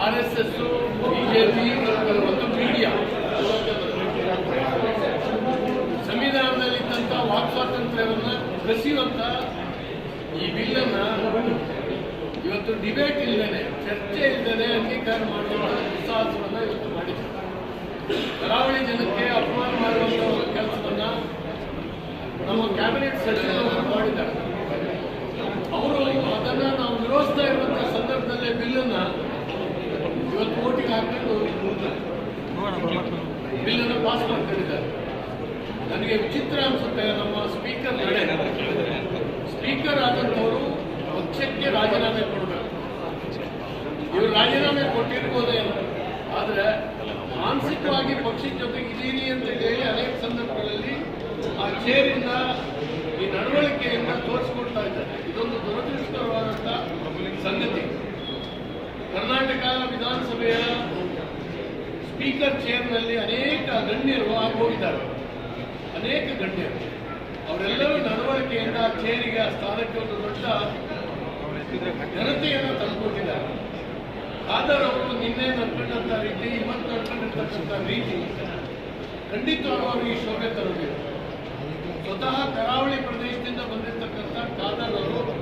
RSS, BJP ಮತ್ತು media ಸಂವಿಧಾನದಲ್ಲಿದ್ದಂಥ walk ಸ್ವಾತಂತ್ರ್ಯವನ್ನು ಬೆಸೆಯುವಂಥ ಈ ಬಿಲ್ಲನ್ನು ಇವತ್ತು ಡಿಬೇಟ್ ಇಲ್ಲದೆ, ಚರ್ಚೆ ಇಲ್ಲದೆ ಅಂಗೀಕಾರ ಮಾಡುವ ದುಸ್ಸಾಹಸವನ್ನು ಇವತ್ತು ಮಾಡಿದ್ದಾರೆ. ಕರಾವಳಿ ಜನಕ್ಕೆ ಅಪಮಾನ ಮಾಡುವಂಥ ಕೆಲಸವನ್ನು ನಮ್ಮ ಕ್ಯಾಬಿನೆಟ್ ಸಚಿವರು ಮಾಡಿದ್ದಾರೆ. ಅವರು ಅದನ್ನು ನಾವು ವಿರೋಧಿಸ್ತಾ ಇರುವಂಥ ಸಂದರ್ಭದಲ್ಲೇ ಬಿಲ್ಲನ್ನು ಇವತ್ತು ಓಟಿಗೆ ಹಾಕೊಂಡು ಬಿಲ್ಲನ್ನು ಪಾಸ್ ಮಾಡ್ಕೊಂಡಿದ್ದಾರೆ. ನನಗೆ ವಿಚಿತ್ರ ಅನಿಸುತ್ತೆ, ನಮ್ಮ ಸ್ಪೀಕರ್ ನಡೆ ಸ್ಪೀಕರ್ ಆದಂಥವರು ಪಕ್ಷಕ್ಕೆ ರಾಜೀನಾಮೆ ಕೊಡಬೇಕು. ಇವರು ರಾಜೀನಾಮೆ ಕೊಟ್ಟಿರ್ಬೋದೇನೋ, ಆದರೆ ಮಾನಸಿಕವಾಗಿ ಪಕ್ಷದ ಜೊತೆಗೆ ಇದ್ದೀನಿ ಅಂತ ಹೇಳಿ ಅನೇಕ ಸಂದರ್ಭಗಳಲ್ಲಿ ಆ ಚೇರಿಂದ ಈ ನಡವಳಿಕೆಯಿಂದ ತೋರಿಸ್ಕೊಡ್ತಾ ಇದ್ದಾರೆ. ಇದೊಂದು ದುರದೃಷ್ಟಕರವಾದಂಥ ಸಂಗತಿ. ಕರ್ನಾಟಕ ವಿಧಾನಸಭೆಯ ಸ್ಪೀಕರ್ ಚೇರ್ನಲ್ಲಿ ಅನೇಕ ಗಣ್ಯರು ಆಗೋಗಿದ್ದಾರೆ. ಅನೇಕ ಗಣ್ಯರು ಅವರೆಲ್ಲರೂ ನಡವಳಿಕೆಯಿಂದ ಚೇರಿಗೆ ಆ ಸ್ಥಾನಕ್ಕೆ ಒಂದು ದೊಡ್ಡ ಘನತೆಯನ್ನು ತಂದುಕೊಟ್ಟಿದ್ದಾರೆ. ಆದರೂ ಅವರು ನಿನ್ನೆ ನಡ್ಕೊಂಡಂಥ ರೀತಿ, ಇವತ್ತು ನಡ್ಕೊಂಡಿರ್ತಕ್ಕಂಥ ರೀತಿ ಖಂಡಿತವಾಗೂ ಅವರಿಗೆ ಶೋಭೆ ತರುವುದಿಲ್ಲ. ಸ್ವತಃ ಕರಾವಳಿ ಪ್ರದೇಶದಿಂದ ಬಂದಿರತಕ್ಕಂಥ ಖಾದರ್ ಅವರು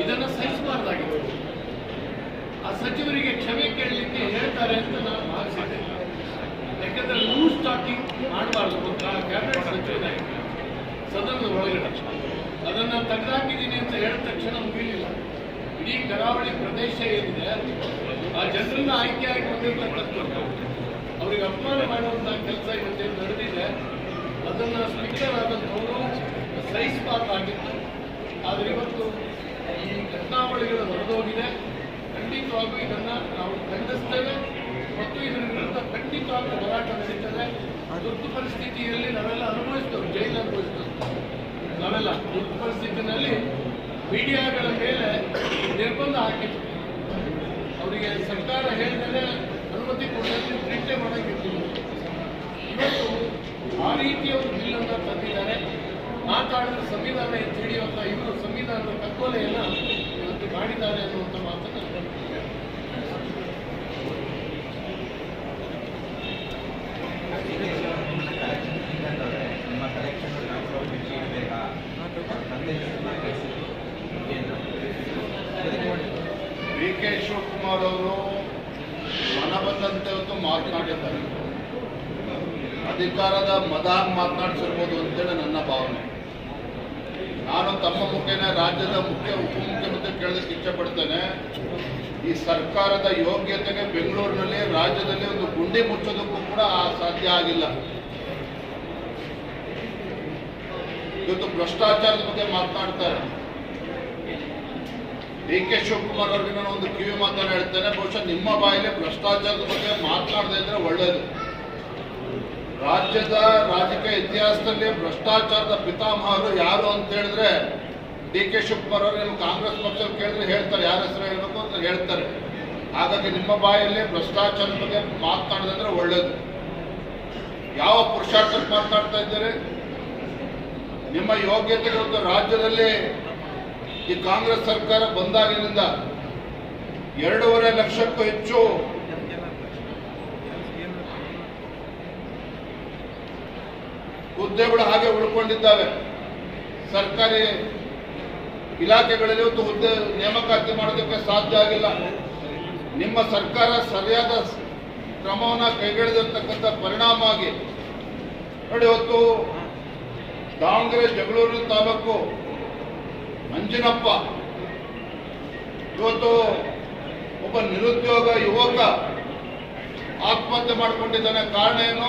ಇದನ್ನು ಸಹಿಸಬಾರ್ದಾಗಿದೆ. ಆ ಸಚಿವರಿಗೆ ಕ್ಷಮೆ ಕೇಳಲಿಕ್ಕೆ ಹೇಳ್ತಾರೆ ಅಂತ ನಾನು ಭಾವಿಸಿದ್ದೆ. ಯಾಕಂದ್ರೆ ಲೂಸ್ ಟಾಕಿಂಗ್ ಮಾಡಬಾರ್ದು. ಕ್ಯಾಬಿನೆಟ್ ಸಚಿವರ ಸದನದ ಒಳಗಡೆ ಅದನ್ನು ತೆಗೆದುಹಾಕಿದ್ದೀನಿ ಅಂತ ಹೇಳಿದ ತಕ್ಷಣ ಮುಗಿಲಿಲ್ಲ. ಇಡೀ ಕರಾವಳಿ ಪ್ರದೇಶ ಏನಿದೆ, ಆ ಜನರನ್ನ ಆಯ್ಕೆಯಾಗಿ ಬಂದಿರತಕ್ಕಂಥದ್ದು ಅವರಿಗೆ ಅಪಮಾನ ಮಾಡುವಂತಹ ಕೆಲಸ ಇವತ್ತೇನು ನಡೆದಿದೆ, ಅದನ್ನು ಸ್ಪೀಕರ್ ಆದಂಥವರು ಸಹಿಸಬಾರ್ದಾಗಿತ್ತು. ಆದರೆ ಇವತ್ತು ಈ ಘಟನಾವಳಿಗಳು ನಡೆದೋಗಿದೆ. ಖಂಡಿತವಾಗೂ ಇದನ್ನು ನಾವು ಖಂಡಿಸ್ತೇವೆ ಮತ್ತು ಇದರ ವಿರುದ್ಧ ಖಂಡಿತವಾಗೂ ಹೋರಾಟ ನಡೀತದೆ. ತುರ್ತು ಪರಿಸ್ಥಿತಿಯಲ್ಲಿ ನಾವೆಲ್ಲ ಅನುಭವಿಸ್ತೇವೆ, ಜೈಲು ಅನುಭವಿಸ್ತೇವೆ. ನಾವೆಲ್ಲ ತುರ್ತು ಪರಿಸ್ಥಿತಿನಲ್ಲಿ ಮೀಡಿಯಾಗಳ ಮೇಲೆ ನಿರ್ಬಂಧ ಹಾಕಿತ್ತು. ಅವರಿಗೆ ಸರ್ಕಾರ ಹೇಳಿದರೆ ಅನುಮತಿ ಕೊಡೋದಕ್ಕೆ ಪ್ರಿಂಟೇ ಮಾಡೋಕ್ಕಿರ್ತೀವಿ. ಇವತ್ತು ಆ ರೀತಿಯ ಒಂದು ಬಿಲ್ಲನ್ನು ತಂದಿದ್ದಾರೆ. ಮಾತಾಡಿದ್ರೆ ಸಂವಿಧಾನ ಎತ್ತಿ ಹಿಡಿಯುವಂಥ ಇವರು ಸಂವಿಧಾನದ ಕಗ್ಗೊಲೆಯನ್ನು ಇವತ್ತು ಮಾಡಿದ್ದಾರೆ ಅನ್ನುವಂಥ ಮಾತನ್ನು ಡಿ.ಕೆ. ಶಿವಕುಮಾರ್ ಅವರು ಮನ ಬಂದಂತೆ ಇವತ್ತು ಮಾತನಾಡಿದ್ದಾರೆ. ಅಧಿಕಾರದ ಮದ ಮಾತನಾಡಿಸಿರ್ಬೋದು ಅಂತೇಳಿ ನನ್ನ ಭಾವನೆ. ನಾನು ತಮ್ಮ ಮುಖೇನ ರಾಜ್ಯದ ಉಪಮುಖ್ಯಮಂತ್ರಿ ಕೇಳೋದಕ್ಕೆ ಇಚ್ಛೆಪಡ್ತೇನೆ. ಈ ಸರ್ಕಾರದ ಯೋಗ್ಯತೆಗೆ ಬೆಂಗಳೂರಿನಲ್ಲಿ ರಾಜ್ಯದಲ್ಲಿ ಒಂದು ಗುಂಡಿ ಮುಚ್ಚೋದಕ್ಕೂ ಕೂಡ ಸಾಧ್ಯ ಆಗಿಲ್ಲ. ಇವತ್ತು ಭ್ರಷ್ಟಾಚಾರದ ಬಗ್ಗೆ ಮಾತನಾಡ್ತಾರೆ. ಡಿ.ಕೆ. ಶಿವಕುಮಾರ್ ಅವರಿಗೆ ನಾನು ಒಂದು ಕಿವಿ ಮಾತನ್ನು ಹೇಳ್ತೇನೆ, ಬಹುಶಃ ನಿಮ್ಮ ಬಾಯಲ್ಲಿ ಭ್ರಷ್ಟಾಚಾರದ ಬಗ್ಗೆ ಮಾತನಾಡದೇ ಇದ್ರೆ ಒಳ್ಳೆಯದು. ರಾಜ್ಯದ ರಾಜಕೀಯ ಇತಿಹಾಸದಲ್ಲಿ ಭ್ರಷ್ಟಾಚಾರದ ಪಿತಾಮಹರು ಯಾರು ಅಂತ ಹೇಳಿದ್ರೆ ಡಿ.ಕೆ. ಶಿವಕುಮಾರ್ ಅವರು. ನಿಮ್ಮ ಕಾಂಗ್ರೆಸ್ ಪಕ್ಷದಲ್ಲಿ ಕೇಳಿದ್ರೆ ಹೇಳ್ತಾರೆ, ಯಾರ ಹೆಸರು ಹೇಳಬೇಕು ಅಂತ ಹೇಳ್ತಾರೆ. ಹಾಗಾಗಿ ನಿಮ್ಮ ಬಾಯಲ್ಲಿ ಭ್ರಷ್ಟಾಚಾರದ ಬಗ್ಗೆ ಮಾತನಾಡೋದಂದ್ರೆ ಒಳ್ಳೆಯದು. ಯಾವ ಪುರುಷಾರ್ಥಕ್ಕೆ ಮಾತನಾಡ್ತಾ ಇದ್ದಾರೆ? ನಿಮ್ಮ ಯೋಗ್ಯತೆಗಳು ರಾಜ್ಯದಲ್ಲಿ ಈ ಕಾಂಗ್ರೆಸ್ ಸರ್ಕಾರ ಬಂದಾಗಿನಿಂದ 2.5 ಲಕ್ಷಕ್ಕೂ ಹೆಚ್ಚು ಹುದ್ದೆಗಳು ಹಾಗೆ ಉಳ್ಕೊಂಡಿದ್ದಾವೆ. ಸರ್ಕಾರಿ ಇಲಾಖೆಗಳಲ್ಲಿ ಇವತ್ತು ಹುದ್ದೆ ನೇಮಕಾತಿ ಮಾಡೋದಕ್ಕೆ ಸಾಧ್ಯ ಆಗಿಲ್ಲ. ನಿಮ್ಮ ಸರ್ಕಾರ ಸರಿಯಾದ ಕ್ರಮವನ್ನು ಕೈಗೊಳ್ಳದಿರ್ತಕ್ಕಂಥ ಪರಿಣಾಮವಾಗಿ ನೋಡಿ, ಇವತ್ತು ದಾವಣಗೆರೆ ಜಗಳೂರು ತಾಲೂಕು ಮಂಜಿನಪ್ಪ ಇವತ್ತು ಒಬ್ಬ ನಿರುದ್ಯೋಗ ಯುವಕ ಆತ್ಮಹತ್ಯೆ ಮಾಡಿಕೊಂಡಿದ್ದಾನೆ. ಕಾರಣ ಏನು?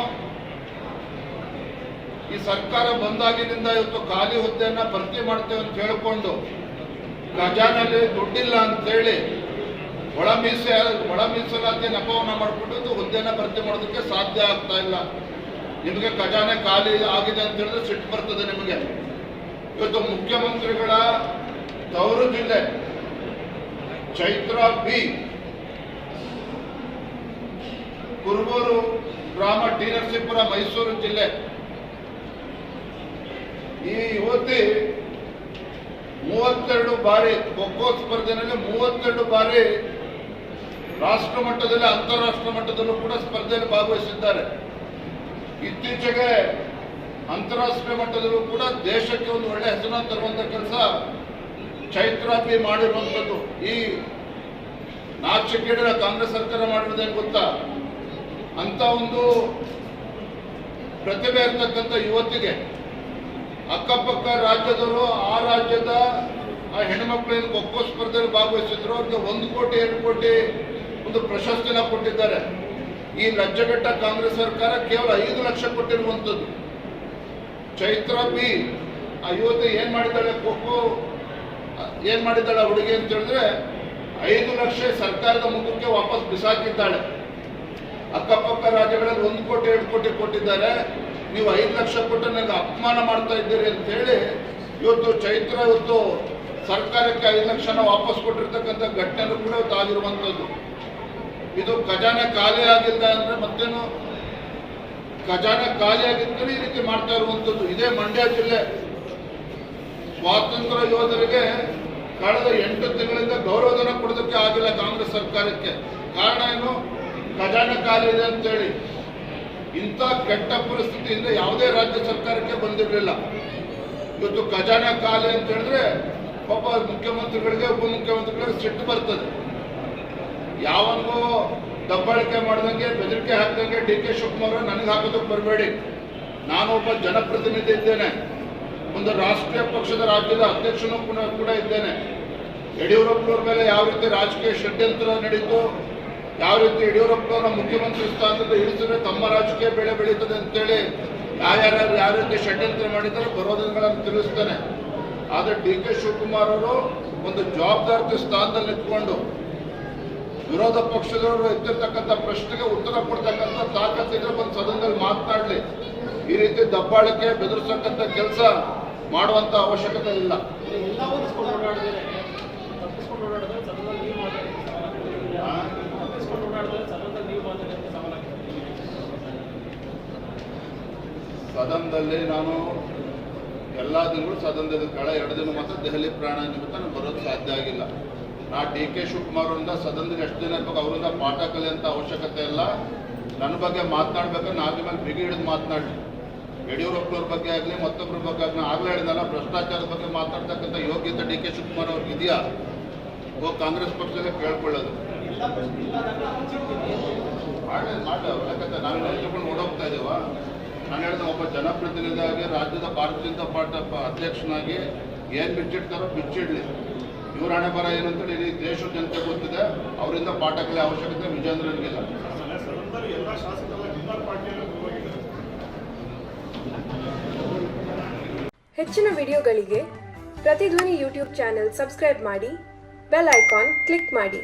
ಈ ಸರ್ಕಾರ ಬಂದಾಗಿನಿಂದ ಇವತ್ತು ಖಾಲಿ ಹುದ್ದೆಯನ್ನು ಭರ್ತಿ ಮಾಡ್ತೇವೆ ಅಂತ ಹೇಳಿಕೊಂಡು ಖಜಾನೆಯಲ್ಲಿ ದುಡ್ಡಿಲ್ಲ ಅಂತೇಳಿ ಒಳ ಮೀಸಲಾತಿ ನೆಪವನ್ನು ಮಾಡಿಕೊಂಡು ಹುದ್ದೆಯನ್ನು ಭರ್ತಿ ಮಾಡೋದಕ್ಕೆ ಸಾಧ್ಯ ಆಗ್ತಾ ಇಲ್ಲ. ನಿಮಗೆ ಖಜಾನೆ ಖಾಲಿ ಆಗಿದೆ ಅಂತ ಹೇಳಿದ್ರೆ ಸಿಟ್ಟು ಬರ್ತದೆ ನಿಮಗೆ. ಇವತ್ತು ಮುಖ್ಯಮಂತ್ರಿಗಳ ತವರು ಜಿಲ್ಲೆ ಚೈತ್ರ ಬಿ, ಕುರುಬೂರು ಗ್ರಾಮ, ಟಿ. ನರಸೀಪುರ, ಮೈಸೂರು ಜಿಲ್ಲೆ. ಈ ಯುವತಿ 32 ಬಾರಿ ಖೋ ಖೋ ಸ್ಪರ್ಧೆಯಲ್ಲಿ 32 ಬಾರಿ ರಾಷ್ಟ್ರ ಮಟ್ಟದಲ್ಲಿ ಅಂತಾರಾಷ್ಟ್ರ ಮಟ್ಟದಲ್ಲೂ ಕೂಡ ಸ್ಪರ್ಧೆಯಲ್ಲಿ ಭಾಗವಹಿಸಿದ್ದಾರೆ. ಇತ್ತೀಚೆಗೆ ಅಂತಾರಾಷ್ಟ್ರೀಯ ಮಟ್ಟದಲ್ಲೂ ಕೂಡ ದೇಶಕ್ಕೆ ಒಂದು ಒಳ್ಳೆ ಹೆಸರನ್ನು ತರುವಂತ ಕೆಲಸ ಚೈತ್ರ ಬಿ ಮಾಡಿರುವಂಥದ್ದು. ಈ ನಾಚಿಕೆಡಿನ ಕಾಂಗ್ರೆಸ್ ಸರ್ಕಾರ ಮಾಡಿರೋದೇನು ಗೊತ್ತಾ? ಅಂತ ಒಂದು ಪ್ರತಿಭೆ ಇರ್ತಕ್ಕಂಥ ಯುವತಿಗೆ ಅಕ್ಕಪಕ್ಕ ರಾಜ್ಯದವರು ಆ ರಾಜ್ಯದ ಆ ಹೆಣ್ಮಕ್ಳೇನು ಖೋಖೋ ಸ್ಪರ್ಧೆಯಲ್ಲಿ ಭಾಗವಹಿಸಿದ್ರು ಅವ್ರಿಗೆ 1 ಕೋಟಿ 2 ಕೋಟಿ ಒಂದು ಪ್ರಶಸ್ತಿನ ಕೊಟ್ಟಿದ್ದಾರೆ. ಈ ಲಜ್ಜೆಗೆಟ್ಟ ಕಾಂಗ್ರೆಸ್ ಸರ್ಕಾರ ಕೇವಲ 5 ಲಕ್ಷ ಕೊಟ್ಟಿರುವಂಥದ್ದು. ಚೈತ್ರ ಬಿ ಆ ಯುವತಿ ಏನ್ ಮಾಡಿದ್ದಾಳೆ, ಖೋಖೋ ಏನ್ ಮಾಡಿದ್ದಾಳೆ ಹುಡುಗಿ ಅಂತ ಹೇಳಿದ್ರೆ 5 ಲಕ್ಷ ಸರ್ಕಾರದ ಮುಖಕ್ಕೆ ವಾಪಸ್ ಬಿಸಾಕಿದ್ದಾಳೆ. ಅಕ್ಕಪಕ್ಕ ರಾಜ್ಯಗಳಲ್ಲಿ 1 ಕೋಟಿ 2 ಕೋಟಿ ಕೊಟ್ಟಿದ್ದಾರೆ, ನೀವು 5 ಲಕ್ಷ ಕೊಟ್ಟು ನನಗೆ ಅಪಮಾನ ಮಾಡ್ತಾ ಇದ್ದೀರಿ ಅಂತ ಹೇಳಿ ಇವತ್ತು ಚೈತ್ರ ಇವತ್ತು ಸರ್ಕಾರಕ್ಕೆ 5 ಲಕ್ಷನ ವಾಪಸ್ ಕೊಟ್ಟಿರ್ತಕ್ಕಂಥ ಘಟನೆನೂ ಕೂಡ ಇವತ್ತು ಆಗಿರುವಂಥದ್ದು. ಇದು ಖಜಾನೆ ಖಾಲಿ ಆಗಿಲ್ಲ ಅಂದ್ರೆ ಮತ್ತೇನು, ಖಜಾನೆ ಖಾಲಿ ಆಗಿದ್ದರೆ ಈ ರೀತಿ ಮಾಡ್ತಾ ಇರುವಂಥದ್ದು. ಇದೇ ಮಂಡ್ಯ ಜಿಲ್ಲೆ ಸ್ವಾತಂತ್ರ್ಯ ಯೋಧರಿಗೆ ಕಳೆದ 8 ತಿಂಗಳಿಂದ ಗೌರವಧನ ಕೊಡೋದಕ್ಕೆ ಆಗಿಲ್ಲ ಕಾಂಗ್ರೆಸ್ ಸರ್ಕಾರಕ್ಕೆ. ಕಾರಣ ಏನು? ಖಜಾನೆ ಖಾಲಿ ಇದೆ ಅಂತೇಳಿ. ಇಂಥ ಕೆಟ್ಟ ಪರಿಸ್ಥಿತಿಯಿಂದ ಯಾವುದೇ ರಾಜ್ಯ ಸರ್ಕಾರಕ್ಕೆ ಬಂದಿರಲಿಲ್ಲ. ಇವತ್ತು ಖಜಾನೆ ಖಾಲಿ ಅಂತ ಹೇಳಿದ್ರೆ ಪಾಪ ಮುಖ್ಯಮಂತ್ರಿಗಳಿಗೆ ಉಪಮುಖ್ಯಮಂತ್ರಿಗಳಿಗೆ ಸಿಟ್ಟು ಬರ್ತದೆ. ಯಾವನಿಗೂ ದಬ್ಬಾಳಿಕೆ ಮಾಡ್ದಂಗೆ ಬೆದರಿಕೆ ಹಾಕ್ದಂಗೆ ಡಿ ಕೆ ಶಿವಕುಮಾರ್ ನನಗೆ ಹಾಕೋದಕ್ಕೆ ಬರಬೇಡಿ. ನಾನು ಒಬ್ಬ ಜನಪ್ರತಿನಿಧಿ ಇದ್ದೇನೆ, ಒಂದು ರಾಷ್ಟ್ರೀಯ ಪಕ್ಷದ ರಾಜ್ಯದ ಅಧ್ಯಕ್ಷನೂ ಕೂಡ ಇದ್ದೇನೆ. ಯಡಿಯೂರಪ್ಪನವ್ರ ಮೇಲೆ ಯಾವ ರೀತಿ ರಾಜಕೀಯ ಷಡ್ಯಂತ್ರ ನಡೀತು, ಯಾವ ರೀತಿ ಯಡಿಯೂರಪ್ಪನವರ ಮುಖ್ಯಮಂತ್ರಿ ಸ್ಥಾನದಲ್ಲಿ ಇಳಿಸಿದ್ರೆ ತಮ್ಮ ರಾಜಕೀಯ ಬೆಳೆ ಬೆಳೀತದೆ ಅಂತೇಳಿ ಯಾರ್ಯಾರು ಯಾವ ರೀತಿ ಷಡ್ಯಂತ್ರ ಮಾಡಿದ್ದಾರೆ ಬರೋ ದಿನಗಳನ್ನು ತಿಳಿಸ್ತೇನೆ. ಆದರೆ ಡಿ ಕೆ ಶಿವಕುಮಾರ್ ಅವರು ಒಂದು ಜವಾಬ್ದಾರಿ ಸ್ಥಾನದಲ್ಲಿ ನಿಂತ್ಕೊಂಡು ವಿರೋಧ ಪಕ್ಷದವರು ಎತ್ತಿರ್ತಕ್ಕಂಥ ಪ್ರಶ್ನೆಗೆ ಉತ್ತರ ಕೊಡ್ತಕ್ಕಂಥ ತಾಕತ್ತಿದ್ರೆ ಬಂದು ಸದನದಲ್ಲಿ ಮಾತನಾಡಲಿ. ಈ ರೀತಿ ದಬ್ಬಾಳಿಕೆ ಬೆದರಿಸತಕ್ಕಂಥ ಕೆಲಸ ಮಾಡುವಂತ ಅವಶ್ಯಕತೆ ಇಲ್ಲ. ಸದನದಲ್ಲಿ ನಾನು ಎಲ್ಲ ದಿನಗಳು ಸದನದಲ್ಲಿ ಕಳೆದ 2 ದಿನ ಮಾತ್ರ ದೆಹಲಿ ಪ್ರಯಾಣ ನಿಮಿತ್ತ ನಾನು ಬರೋದು ಸಾಧ್ಯ ಆಗಿಲ್ಲ. ನಾ ಡಿ ಕೆ ಶಿವಕುಮಾರ್ ಅವರಿಂದ ಸದನದಲ್ಲಿ ಎಷ್ಟು ದಿನ ಇರ್ಬೇಕು, ಅವರಿಂದ ಪಾಠ ಕಲಿಯುವಂಥ ಅವಶ್ಯಕತೆ ಇಲ್ಲ. ನನ್ನ ಬಗ್ಗೆ ಮಾತನಾಡ್ಬೇಕಾದ್ರೆ ನಾನು ಮೇಲೆ ಬಿಗಿ ಹಿಡಿದು ಮಾತನಾಡಲಿ. ಯಡಿಯೂರಪ್ಪನವ್ರ ಬಗ್ಗೆ ಆಗಲಿ ಮತ್ತೊಬ್ಬರ ಬಗ್ಗೆ ಆಗಲಿ ಆಗಲೇ ಹೇಳಿದಲ್ಲ, ಭ್ರಷ್ಟಾಚಾರದ ಬಗ್ಗೆ ಮಾತಾಡ್ತಕ್ಕಂಥ ಯೋಗ್ಯತೆ ಡಿ ಕೆ ಶಿವಕುಮಾರ್ ಅವ್ರಿಗೆ ಇದೆಯಾ? ಕಾಂಗ್ರೆಸ್ ಪಕ್ಷದ ಕೇಳ್ಕೊಳ್ಳೋದು ಮಾಡಿ ಅವ್ರ ಲೆಕ್ಕತೆ ನಾವು ನಿಲ್ಕೊಂಡು ಓಡೋಗ್ತಾ ಇದ್ದೀವ. ನಾನು ಹೇಳಿದ ಒಬ್ಬ ಜನಪ್ರತಿನಿಧಿಯಾಗಿ ರಾಜ್ಯದ ಭಾರತೀಯ ಜನತಾ ಪಾರ್ಟಿ ಅಧ್ಯಕ್ಷನಾಗಿ ಏನು ಬಿಚ್ಚಿಡ್ತಾರೋ ಬಿಚ್ಚಿಡ್ಲಿ. ಇವ್ರ ಹಣೆ ಬರ ಏನಂತೇಳಿ ಇಡೀ ದೇಶದ ಜನತೆ ಗೊತ್ತಿದೆ. ಅವರಿಂದ ಪಾಠ ಕಲಿಯೋ ಅವಶ್ಯಕತೆ ವಿಜೇಂದ್ರನಿಗಿಲ್ಲ. ಹೆಚ್ಚಿನ ವಿಡಿಯೋಗಳಿಗೆ ಪ್ರತಿಧ್ವನಿ ಯೂಟ್ಯೂಬ್ ಚಾನೆಲ್ ಸಬ್ಸ್ಕ್ರೈಬ್ ಮಾಡಿ, ಬೆಲ್ ಐಕಾನ್ ಕ್ಲಿಕ್ ಮಾಡಿ.